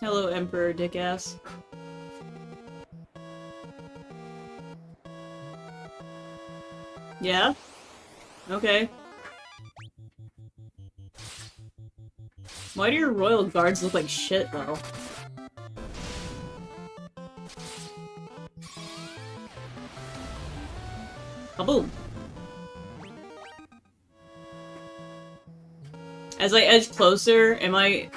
Hello, Emperor Dickass. Yeah? Okay. Why do your royal guards look like shit, though? Kaboom! As I edge closer, am I...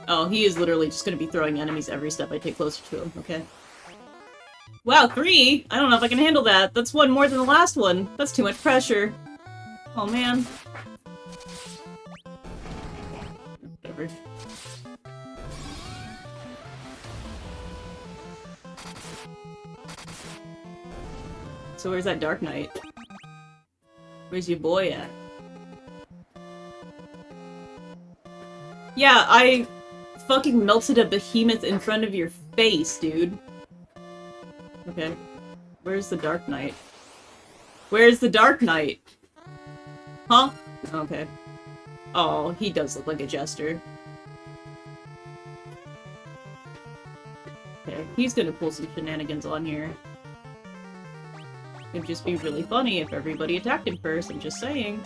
Oh, he is literally just gonna be throwing enemies every step I take closer to him. Okay. Wow, 3? I don't know if I can handle that. That's one more than the last one. That's too much pressure. Oh, man. Whatever. So where's that Dark Knight? Where's your boy at? Yeah, I fucking melted a behemoth in front of your face, dude. Okay. Where's the Dark Knight? Where's the Dark Knight? Huh? Okay. Oh, he does look like a jester. Okay, he's gonna pull some shenanigans on here. It'd just be really funny if everybody attacked him first, I'm just saying.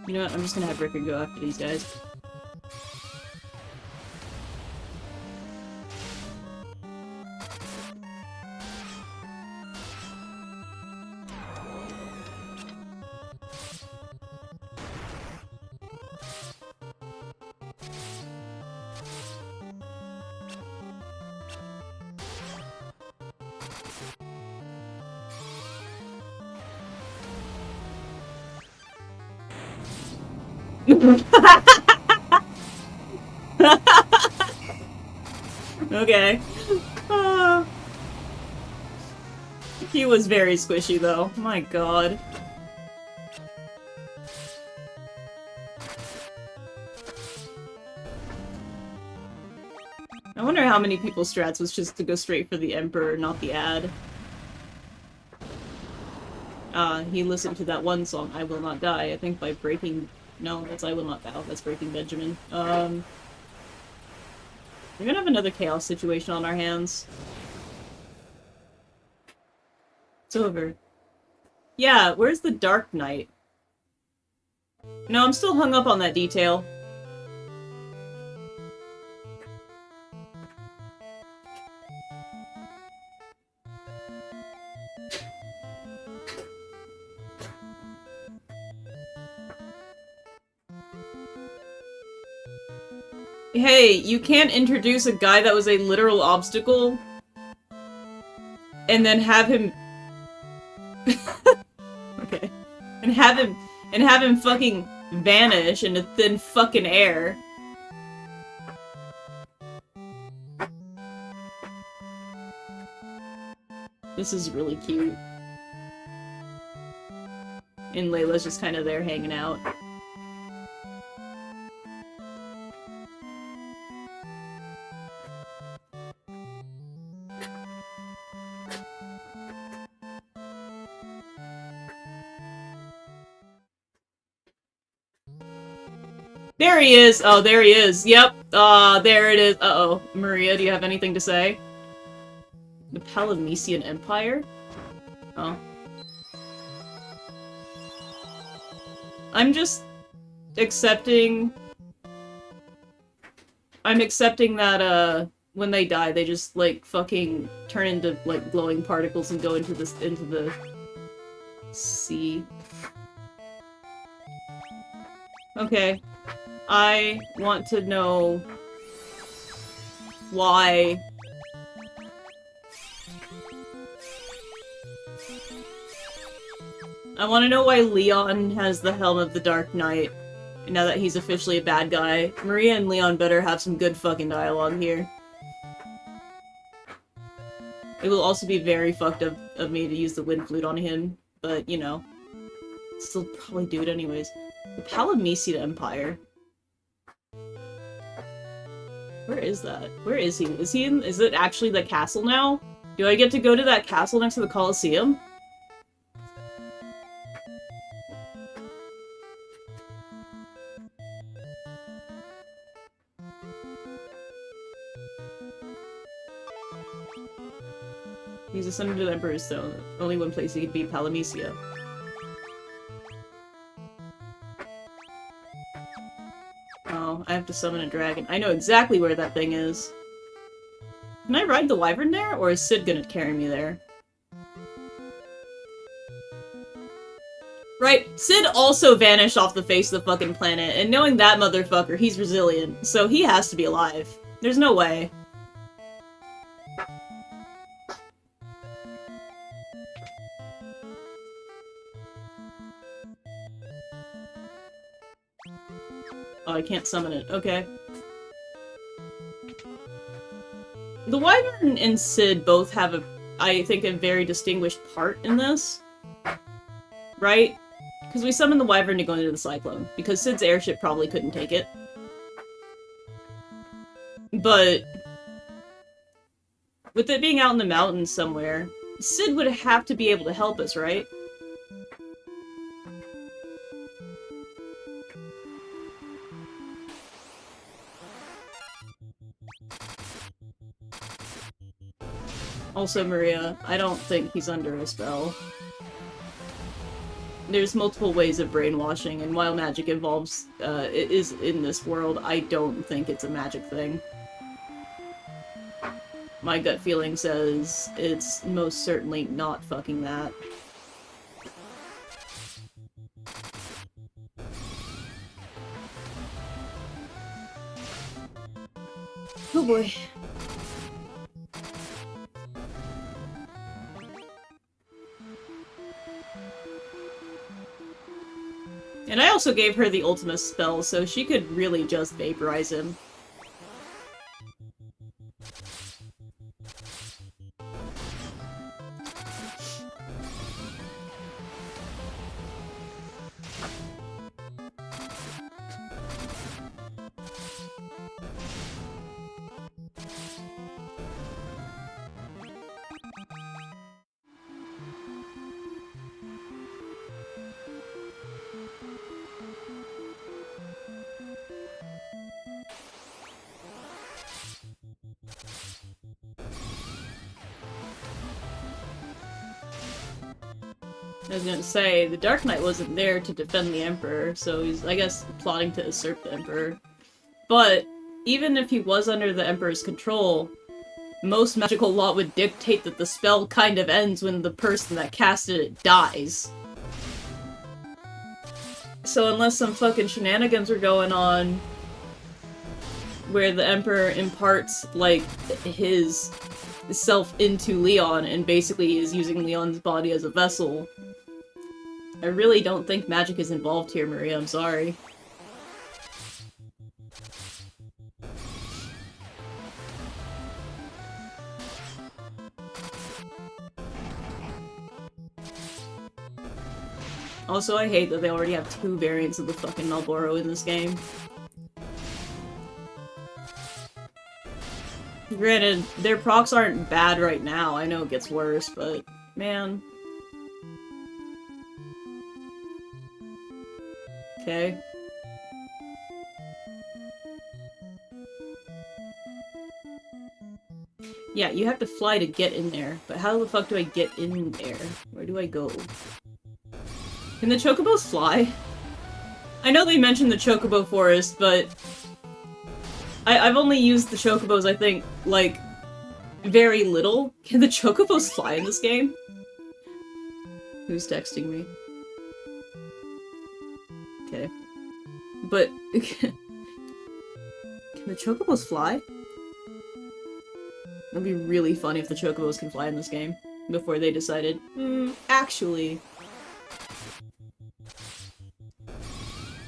You know what, I'm just gonna have Ricker go after these guys. Okay. He was very squishy, though. My god. I wonder how many people's strats was just to go straight for the Emperor, not the ad. He listened to that one song, I Will Not Die, I think by Breaking... No, that's I Will Not Bow, that's Breaking Benjamin. We're gonna have another chaos situation on our hands. It's over. Yeah, where's the Dark Knight? No, I'm still hung up on that detail. Hey, you can't introduce a guy that was a literal obstacle and then have him okay. And have him fucking vanish into thin fucking air. This is really cute. And Layla's just kind of there hanging out. There he is! Oh, there he is. Yep. There it is. Uh-oh. Maria, do you have anything to say? The Palamecian Empire? Oh. I'm just accepting... I'm accepting that, when they die, they just, like, fucking turn into, like, glowing particles and go into the sea. Okay. I want to know why. I want to know why Leon has the Helm of the Dark Knight, now that he's officially a bad guy. Maria and Leon better have some good fucking dialogue here. It will also be very fucked up of me to use the wind flute on him, but, you know. Still probably do it anyways. The Palamecian Empire. Where is that? Where is he? Is he in- is it actually the castle now? Do I get to go to that castle next to the Colosseum? He's a son of the Emperor's Stone. Only one place he could beat Palamecia. Oh, I have to summon a dragon. I know exactly where that thing is. Can I ride the wyvern there, or is Sid gonna carry me there? Right, Sid also vanished off the face of the fucking planet, and knowing that motherfucker, he's resilient, so he has to be alive. There's no way. Oh, I can't summon it. Okay. The wyvern and Sid both have I think, a very distinguished part in this. Right? Because we summoned the wyvern to go into the cyclone, because Sid's airship probably couldn't take it. But with it being out in the mountains somewhere, Sid would have to be able to help us, right? Also, Maria, I don't think he's under a spell. There's multiple ways of brainwashing, and while magic involves, it is in this world, I don't think it's a magic thing. My gut feeling says it's most certainly not fucking that. Oh boy. And I also gave her the ultimate spell, so she could really just vaporize him. I was gonna say, the Dark Knight wasn't there to defend the Emperor, so he's, I guess, plotting to usurp the Emperor. But, even if he was under the Emperor's control, most magical law would dictate that the spell kind of ends when the person that casted it dies. So unless some fucking shenanigans were going on, where the Emperor imparts, like, his self into Leon and basically is using Leon's body as a vessel, I really don't think magic is involved here, Maria. I'm sorry. Also, I hate that they already have 2 variants of the fucking Malboro in this game. Granted, their procs aren't bad right now. I know it gets worse, but man. Okay. Yeah, you have to fly to get in there, but how the fuck do I get in there? Where do I go? Can the chocobos fly? I know they mentioned the chocobo forest, but I've only used the chocobos, I think, like, very little. Can the chocobos fly in this game? Who's texting me? Okay. But, can the chocobos fly? It'd be really funny if the chocobos can fly in this game. Before they decided, actually.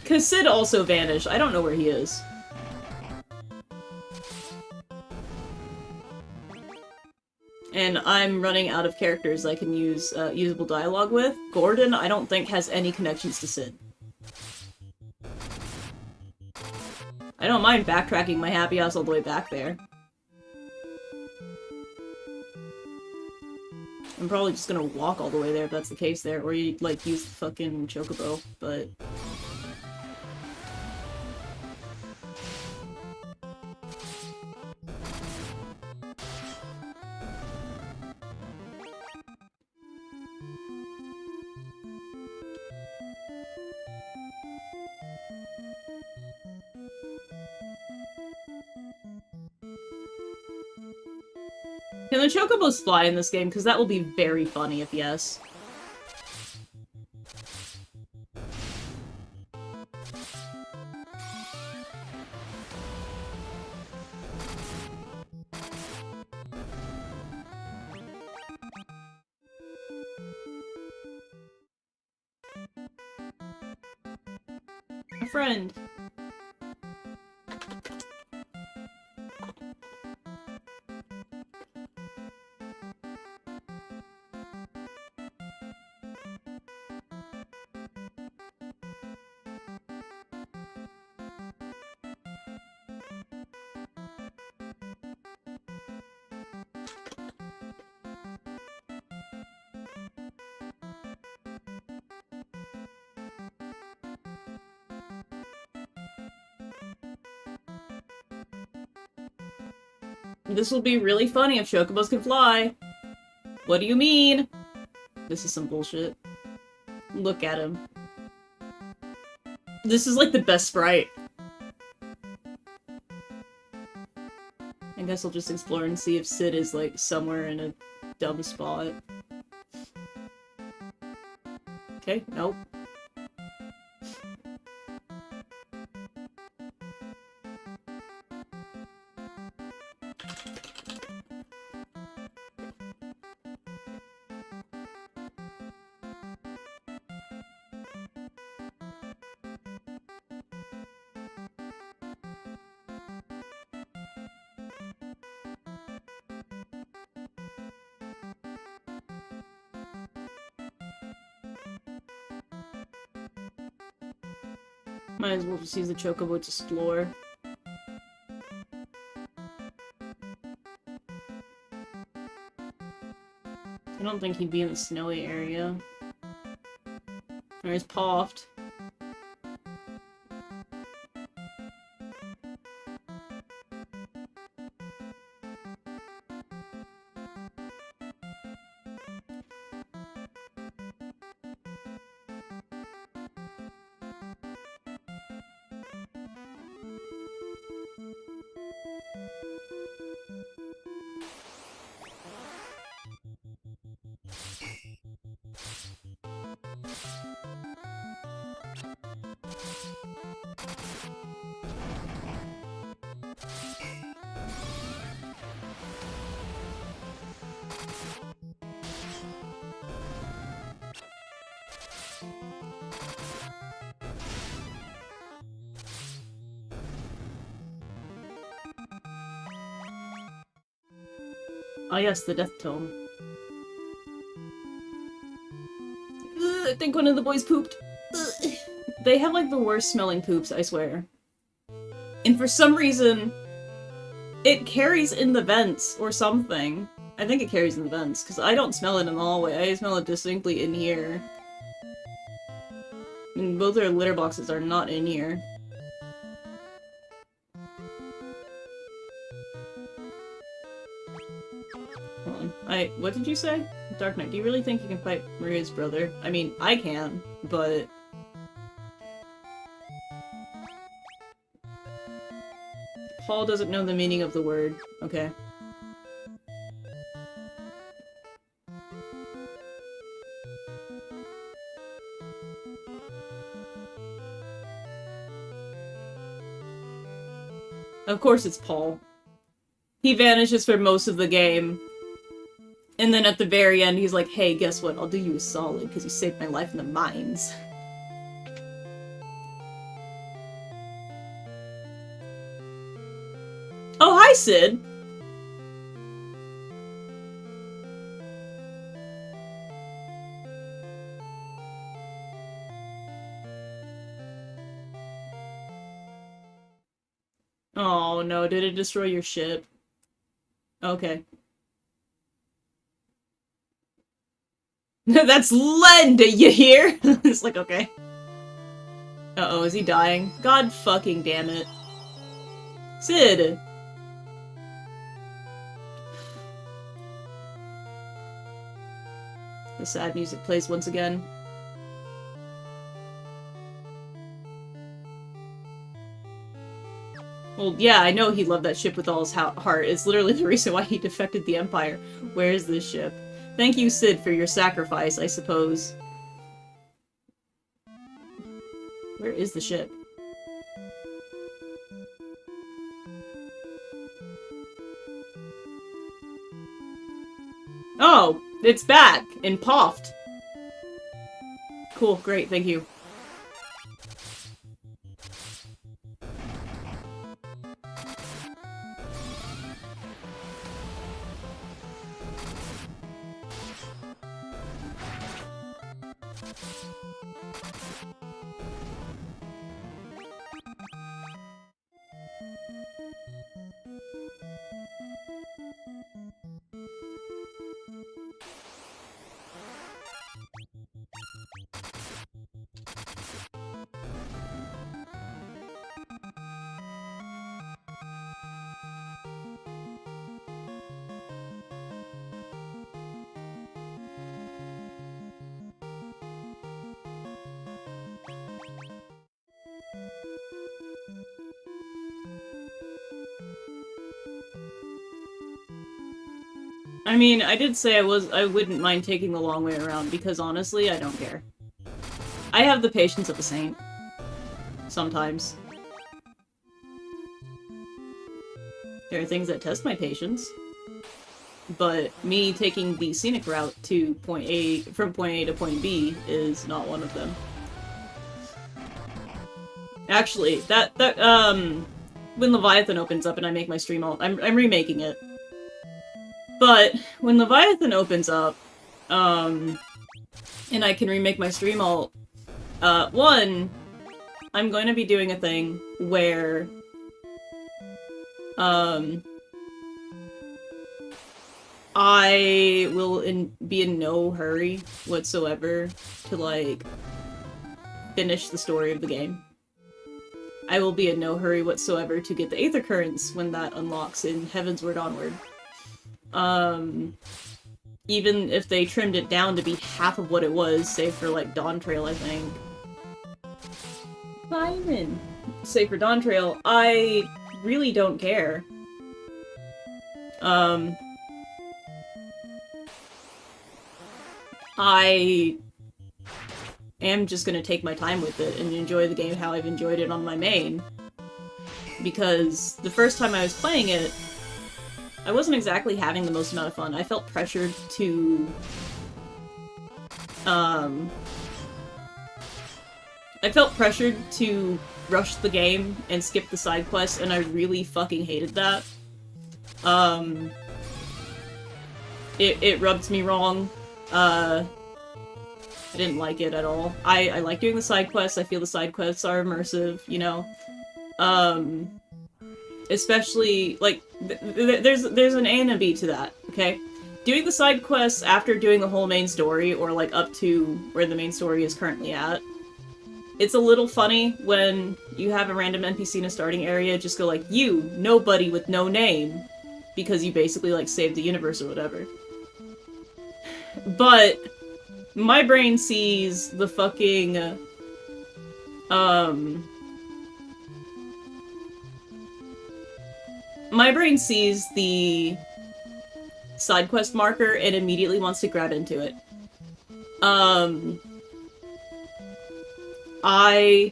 Cause Sid also vanished. I don't know where he is. And I'm running out of characters I can use usable dialogue with. Gordon, I don't think, has any connections to Sid. I don't mind backtracking my happy ass all the way back there. I'm probably just gonna walk all the way there if that's the case there, or you, like, use the fucking chocobo, but... Can the chocobos fly in this game? Because that will be very funny if yes. A friend. This will be really funny if chocobos can fly. What do you mean? This is some bullshit. Look at him. This is like the best sprite. I guess I'll just explore and see if Sid is like somewhere in a dumb spot. Okay, nope. Might as well just use the chocobo to explore. I don't think he'd be in the snowy area. Or he's puffed. Oh yes, the death tome. Ugh, I think one of the boys pooped. Ugh. They have like the worst smelling poops, I swear. And for some reason, it carries in the vents or something. I think it carries in the vents, because I don't smell it in the hallway. I smell it distinctly in here. And both their litter boxes are not in here. Hold on. What did you say? Dark Knight, do you really think you can fight Maria's brother? I mean, I can, but... Paul doesn't know the meaning of the word. Okay. Of course it's Paul. He vanishes for most of the game. And then at the very end, he's like, hey, guess what? I'll do you a solid, because you saved my life in the mines. Oh, hi, Sid! Oh, no, did it destroy your ship? Okay. That's Lend, you hear? It's like, okay. Uh-oh, is he dying? God fucking damn it. Sid! The sad music plays once again. Well, yeah, I know he loved that ship with all his heart. It's literally the reason why he defected the Empire. Where is this ship? Thank you, Sid, for your sacrifice, I suppose. Where is the ship? Oh, it's back and puffed. Cool, great, thank you. I mean, I did say I wouldn't mind taking the long way around, because honestly, I don't care. I have the patience of a saint. Sometimes. There are things that test my patience. But me taking the scenic route to point A, from point A to point B, is not one of them. Actually, when Leviathan opens up and I make my stream alt, I'm remaking it. But when Leviathan opens up, and I can remake my stream alt, one, I'm going to be doing a thing where, I will be in no hurry whatsoever to, like, finish the story of the game. I will be in no hurry whatsoever to get the Aether Currents when that unlocks in Heavensward Onward. Even if they trimmed it down to be half of what it was, save for, like, Dawn Trail, I think. Byron! Save for Dawn Trail, I really don't care. I am just gonna take my time with it and enjoy the game how I've enjoyed it on my main. Because the first time I was playing it, I wasn't exactly having the most amount of fun. I felt pressured to... I felt pressured to rush the game and skip the side quests, and I really fucking hated that. It rubbed me wrong. I didn't like it at all. I like doing the side quests. I feel the side quests are immersive, you know? Especially, like, there's an A and a B to that, okay? Doing the side quests after doing the whole main story, or, like, up to where the main story is currently at, it's a little funny when you have a random NPC in a starting area just go like, you, nobody with no name, because you basically, like, saved the universe or whatever. But my brain sees the fucking, my brain sees the side quest marker and immediately wants to grab into it. I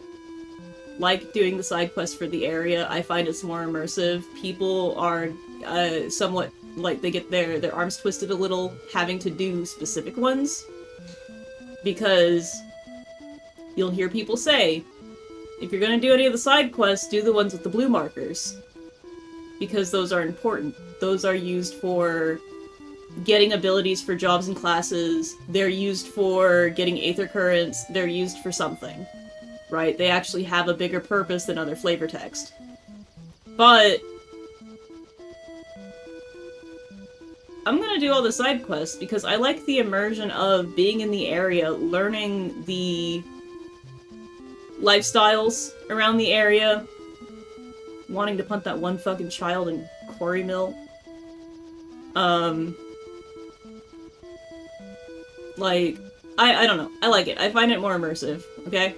like doing the side quest for the area. I find it's more immersive. People are, somewhat, like, they get their arms twisted a little having to do specific ones. Because you'll hear people say, if you're gonna do any of the side quests, do the ones with the blue markers. Because those are important. Those are used for getting abilities for jobs and classes. They're used for getting Aether Currents. They're used for something. Right? They actually have a bigger purpose than other flavor text. But I'm gonna do all the side quests because I like the immersion of being in the area, learning the lifestyles around the area, wanting to punt that one fucking child in Quarry Mill. Like, I don't know. I like it. I find it more immersive, okay?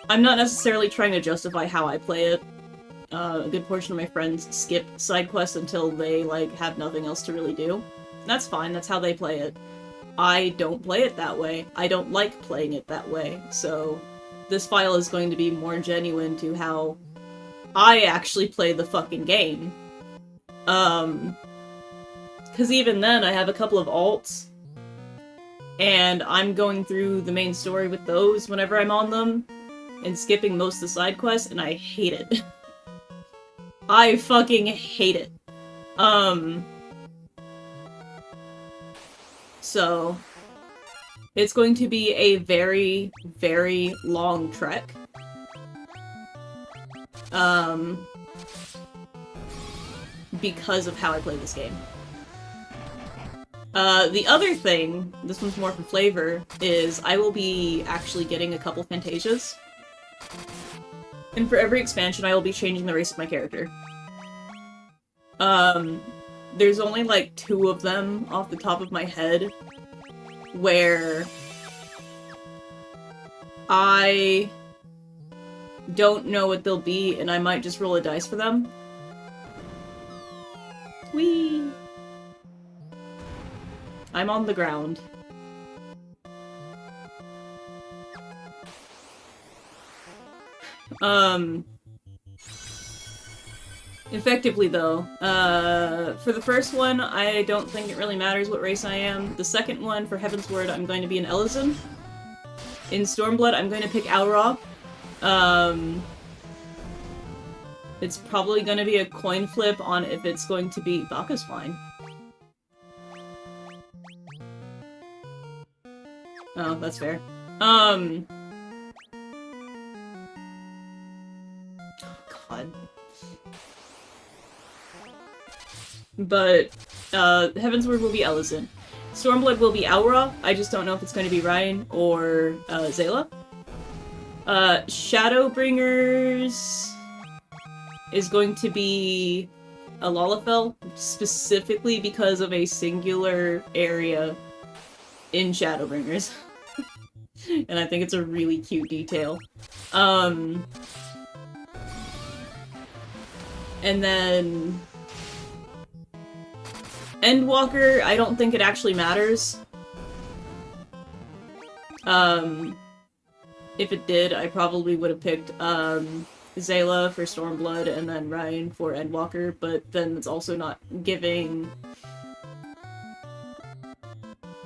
I'm not necessarily trying to justify how I play it. A good portion of my friends skip side quests until they, like, have nothing else to really do. That's fine, that's how they play it. I don't play it that way. I don't like playing it that way, so this file is going to be more genuine to how I actually play the fucking game. Because even then, I have a couple of alts, and I'm going through the main story with those whenever I'm on them, and skipping most of the side quests, and I hate it. I fucking hate it. So, it's going to be a very, very long trek. Because of how I play this game. The other thing, this one's more for flavor, is I will be actually getting a couple Fantasias. And for every expansion, I will be changing the race of my character. There's only like 2 of them off the top of my head where I don't know what they'll be, and I might just roll a dice for them. Whee! I'm on the ground. Effectively, though, for the first one, I don't think it really matters what race I am. The second one, for Heaven's Word, I'm going to be an Elysian. In Stormblood, I'm going to pick Aura. It's probably going to be a coin flip on if it's going to be... Baka's fine. Oh, that's fair. Oh, God. But, Heaven's Word will be Elysian. Stormblood will be Aura. I just don't know if it's going to be Ryan or, Zayla. Shadowbringers is going to be a Lalafell, specifically because of a singular area in Shadowbringers. And I think it's a really cute detail. And then... Endwalker, I don't think it actually matters. If it did, I probably would have picked, Zayla for Stormblood and then Ryan for Endwalker, but then it's also not giving...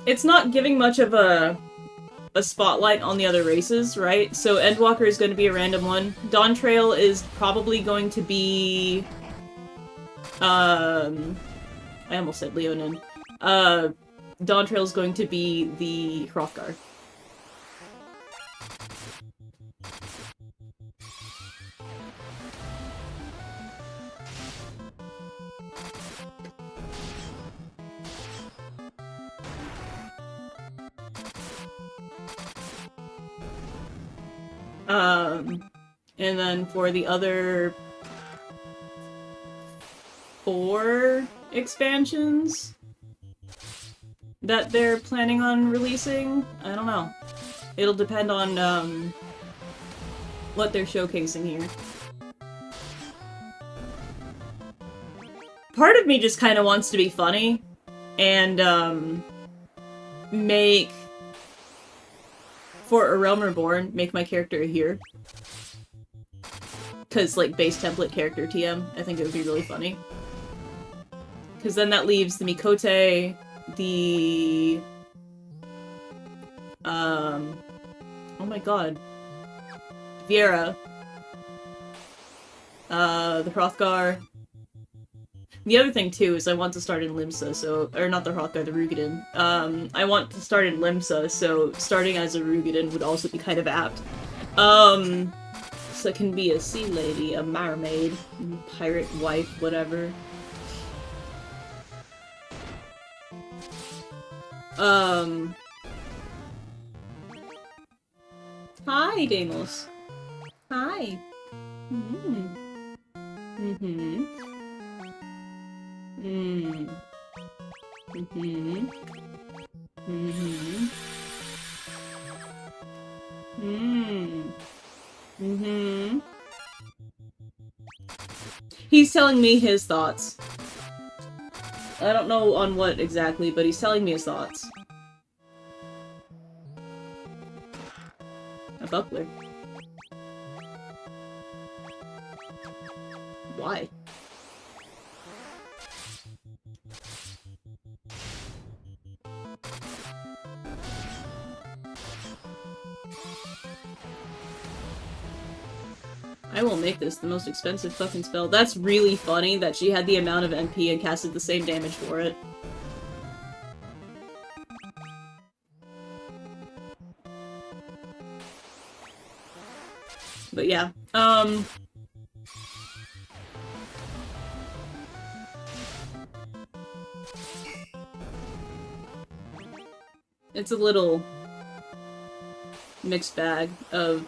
It's not giving much of a spotlight on the other races, right? So Endwalker is going to be a random one. Dawntrail is probably going to be... I almost said Leonin. Dawntrail is going to be the Hrothgar. And then for the other 4 expansions that they're planning on releasing, I don't know. It'll depend on, what they're showcasing here. Part of me just kind of wants to be funny and, make... For A Realm Reborn, make my character a here. Because, like, base template character TM, I think it would be really funny. Because then that leaves the Mikote, the... oh my god. Viera. The Hrothgar. The other thing, too, is I want to start in Limsa, so... Or not the Hrothgar, the Rugadin. I want to start in Limsa, so starting as a Rugadin would also be kind of apt. So it can be a sea lady, a mermaid, pirate wife, whatever. Hi, Damos. Hi. Mm-hmm. Mm-hmm. Mm. Mm-hmm. Mm-hmm. Mm. Mm-hmm. He's telling me his thoughts. I don't know on what exactly, but he's telling me his thoughts. A buckler. Why? I will make this the most expensive fucking spell. That's really funny that she had the amount of MP and casted the same damage for it. But yeah, it's a little mixed bag of,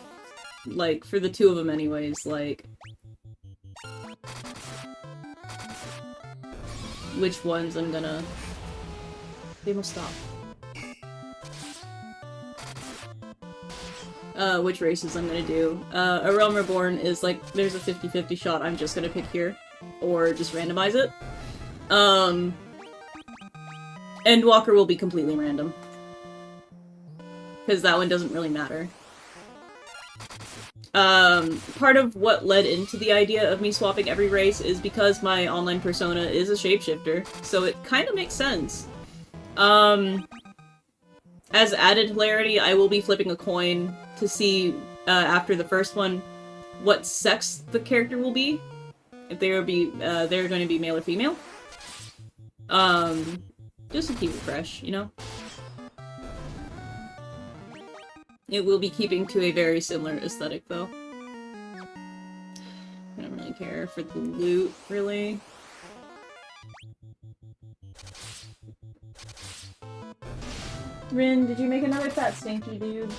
like, for the two of them anyways, like, which ones I'm gonna... They will stop. Which races I'm gonna do. A Realm Reborn is like, there's a 50-50 shot I'm just gonna pick here. Or just randomize it. Endwalker will be completely random. Because that one doesn't really matter. Part of what led into the idea of me swapping every race is because my online persona is a shapeshifter, so it kind of makes sense. As added hilarity, I will be flipping a coin to see, after the first one, what sex the character will be. If they're going to be male or female. Just to keep it fresh, you know? It will be keeping to a very similar aesthetic, though. I don't really care for the loot, really. Rin, did you make another fat stinky dude?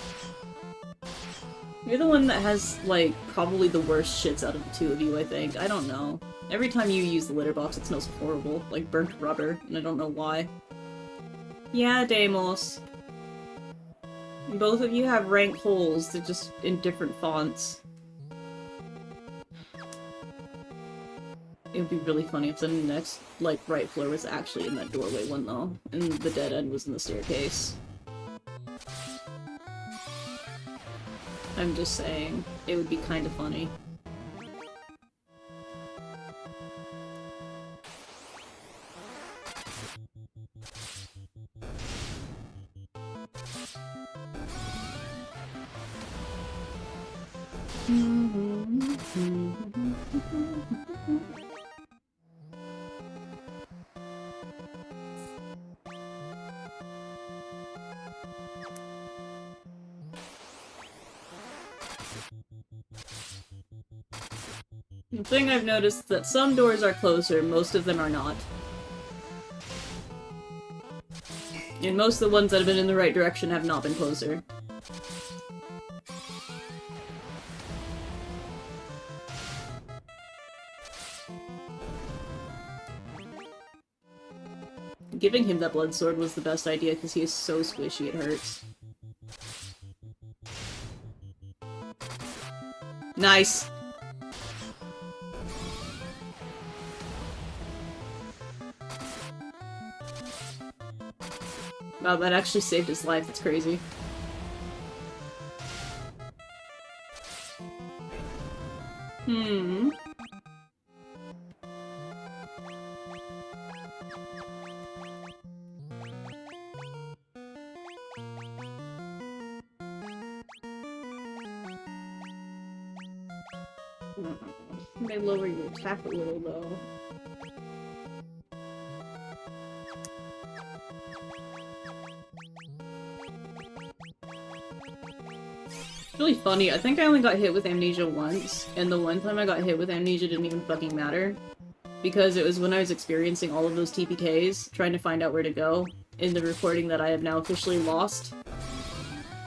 You're the one that has, like, probably the worst shits out of the two of you, I think. I don't know. Every time you use the litter box, it smells horrible. Like burnt rubber, and I don't know why. Yeah, Deimos. Both of you have rank holes, they're just in different fonts. It would be really funny if the next, like, right floor was actually in that doorway one, though, and the dead end was in the staircase. I'm just saying, it would be kind of funny. The thing I've noticed is that some doors are closer, most of them are not. And most of the ones that have been in the right direction have not been closer. Giving him that blood sword was the best idea because he is so squishy it hurts. Nice! Wow, that actually saved his life. That's crazy. Hmm. May lower your attack a little, though. It's really funny. I think I only got hit with amnesia once, and the one time I got hit with amnesia didn't even fucking matter. Because it was when I was experiencing all of those TPKs, trying to find out where to go, in the recording that I have now officially lost.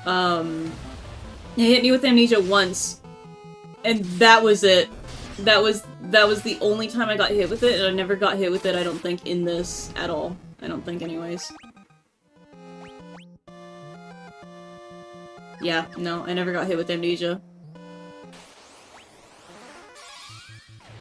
It hit me with amnesia once, and that was it. That was the only time I got hit with it, and I never got hit with it, I don't think, in this at all. I don't think, anyways. Yeah, no, I never got hit with amnesia.